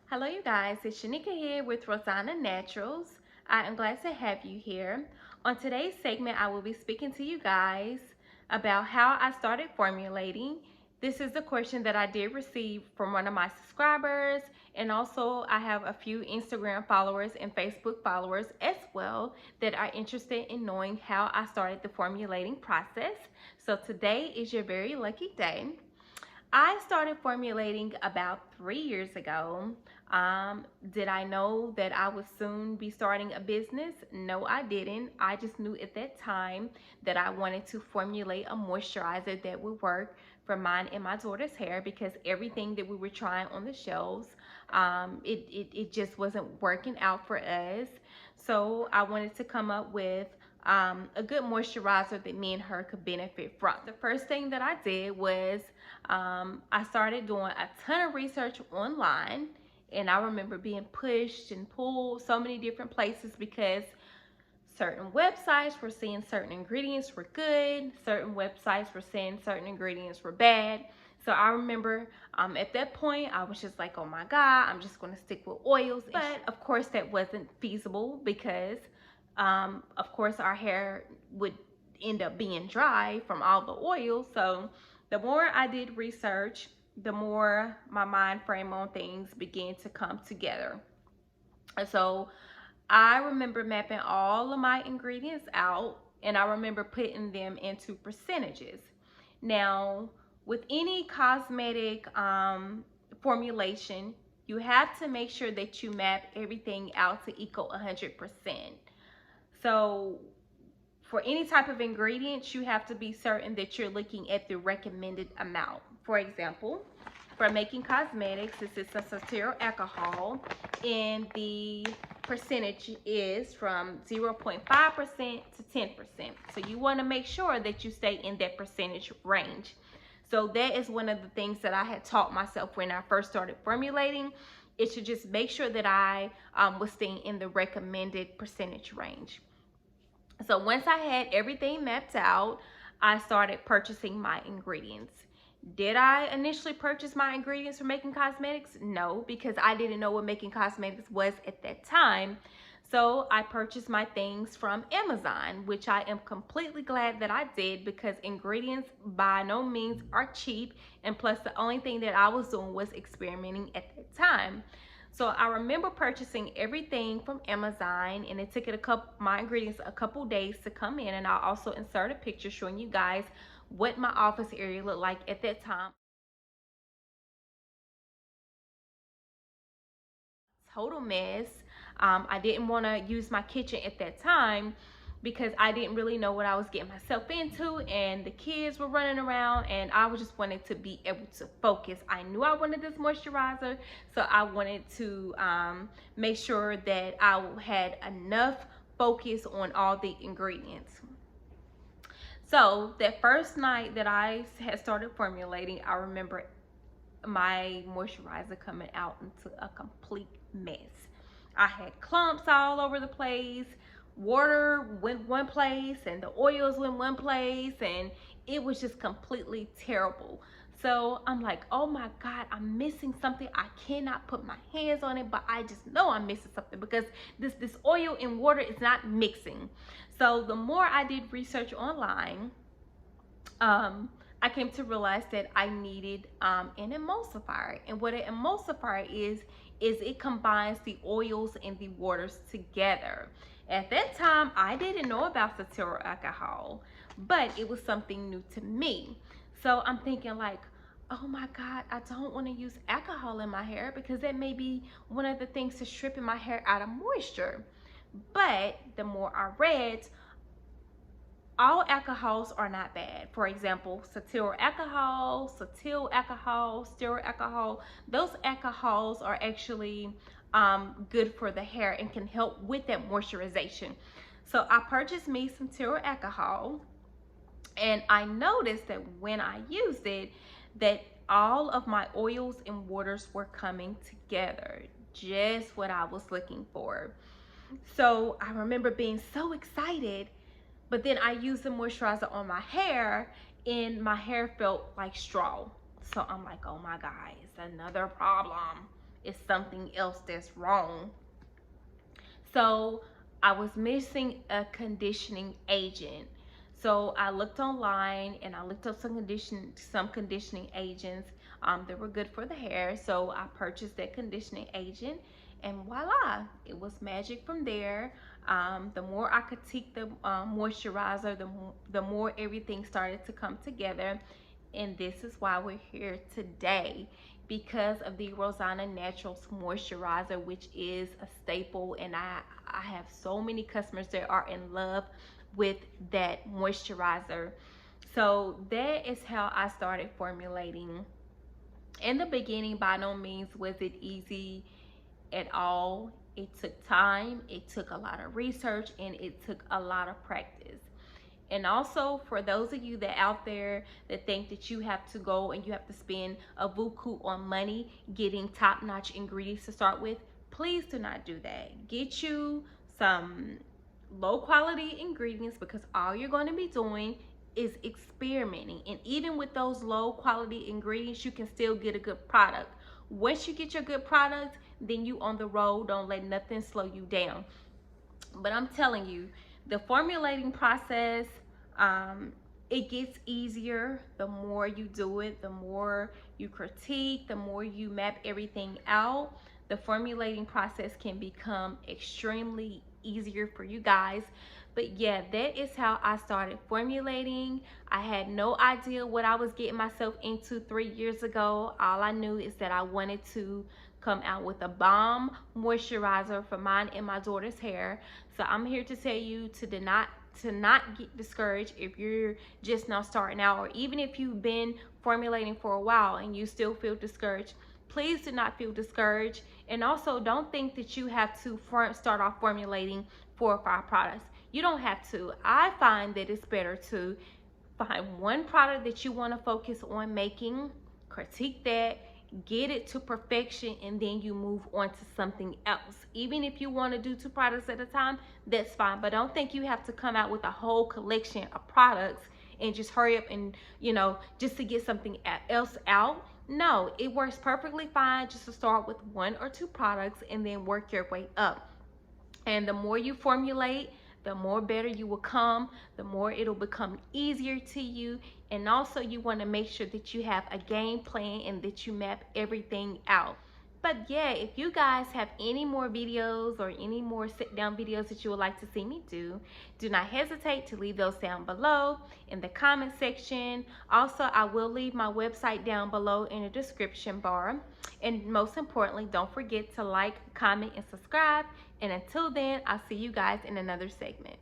Hello you guys, it's Shanika here with Roseonna Naturals. I am glad to have you here. On today's segment, I will be speaking to you guys about how I started formulating. This is the question that I did receive from one of my subscribers, and also I have a few Instagram followers and Facebook followers as well that are interested in knowing how I started the formulating process. So today is your very lucky day. I started formulating about 3 years ago. Did I know that I would soon be starting a business? No, I didn't. I just knew at that time that I wanted to formulate a moisturizer that would work for mine and my daughter's hair because everything that we were trying on the shelves, it just wasn't working out for us. So I wanted to come up with a good moisturizer that me and her could benefit from. The first thing that I did was I started doing a ton of research online, and I remember being pushed and pulled so many different places because certain websites were saying certain ingredients were good, certain websites were saying certain ingredients were bad. So I remember at that point I was just like, oh my god, I'm just going to stick with oils. But of course that wasn't feasible because of course our hair would end up being dry from all the oil. So the more I did research, the more my mind frame on things began to come together. And so I remember mapping all of my ingredients out, and I remember putting them into percentages. Now, with any cosmetic formulation, you have to make sure that you map everything out to equal 100%. So for any type of ingredients, you have to be certain that you're looking at the recommended amount. For example, for making cosmetics, this is a cetyl alcohol, and the percentage is from 0.5% to 10%. So you want to make sure that you stay in that percentage range. So that is one of the things that I had taught myself when I first started formulating. It should just make sure that I was staying in the recommended percentage range. So once I had everything mapped out, I started purchasing my ingredients. Did I initially purchase my ingredients for making cosmetics? No, because I didn't know what making cosmetics was at that time. So I purchased my things from Amazon, which I am completely glad that I did because ingredients by no means are cheap. And plus the only thing that I was doing was experimenting at that time. So I remember purchasing everything from Amazon, and it took my ingredients a couple days to come in, and I'll also insert a picture showing you guys what my office area looked like at that time. Total mess. I didn't want to use my kitchen at that time because I didn't really know what I was getting myself into, and the kids were running around, and I was just wanted to be able to focus. I knew I wanted this moisturizer, so I wanted to make sure that I had enough focus on all the ingredients. So that first night that I had started formulating, I remember my moisturizer coming out into a complete mess. I had clumps all over the place. Water went one place and the oils went one place, and it was just completely terrible. So I'm like, oh my god, I'm missing something. I cannot put my hands on it, but I just know I'm missing something because this oil and water is not mixing. So the more I did research online, I came to realize that I needed an emulsifier. And what an emulsifier is it combines the oils and the waters together. At that time, I didn't know about cetyl alcohol, but it was something new to me. So I'm thinking like, oh my God, I don't want to use alcohol in my hair because that may be one of the things to stripping my hair out of moisture. But the more I read, all alcohols are not bad. For example, cetyl alcohol, stearyl alcohol, those alcohols are actually good for the hair and can help with that moisturization. So I purchased me some stearyl alcohol, and I noticed that when I used it, that all of my oils and waters were coming together, just what I was looking for. So I remember being so excited, but then I used the moisturizer on my hair and my hair felt like straw. So I'm like, oh my God, it's another problem. it's something else that's wrong. So I was missing a conditioning agent. So I looked online and I looked up some conditioning agents that were good for the hair. So I purchased that conditioning agent, and voila, it was magic from there. The more I critique the moisturizer, the more everything started to come together. And this is why we're here today, because of the Roseonna Naturals moisturizer, which is a staple, and I have so many customers that are in love with that moisturizer. So that is how I started formulating. In the beginning, by no means was it easy at all. It took time, it took a lot of research, and it took a lot of practice. And also, for those of you that out there that think that you have to go and you have to spend a buku on money getting top-notch ingredients to start with, please do not do that. Get you some low quality ingredients, because all you're going to be doing is experimenting. And even with those low quality ingredients, you can still get a good product. Once you get your good product, then you on the road. Don't let nothing slow you down. But I'm telling you, the formulating process, it gets easier the more you do it, the more you critique, the more you map everything out. The formulating process can become extremely easier for you guys. But yeah, that is how I started formulating. I had no idea what I was getting myself into 3 years ago. All I knew is that I wanted to come out with a bomb moisturizer for mine and my daughter's hair. So I'm here to tell you to not get discouraged if you're just now starting out, or even if you've been formulating for a while and you still feel discouraged. Please do not feel discouraged, and also don't think that you have to start off formulating 4 or 5 products. You don't have to. I find that it's better to find one product that you want to focus on making, critique that, get it to perfection, and then you move on to something else. Even if you want to do 2 products at a time, that's fine, but don't think you have to come out with a whole collection of products and just hurry up and, just to get something else out. No, it works perfectly fine just to start with 1 or 2 products and then work your way up. And the more you formulate, the more better you will come, the more it'll become easier to you. And also, you want to make sure that you have a game plan and that you map everything out. But yeah, if you guys have any more videos or any more sit down videos that you would like to see me do not hesitate to leave those down below in the comment section. Also, I will leave my website down below in the description bar. And most importantly, don't forget to like, comment, and subscribe. And until then, I'll see you guys in another segment.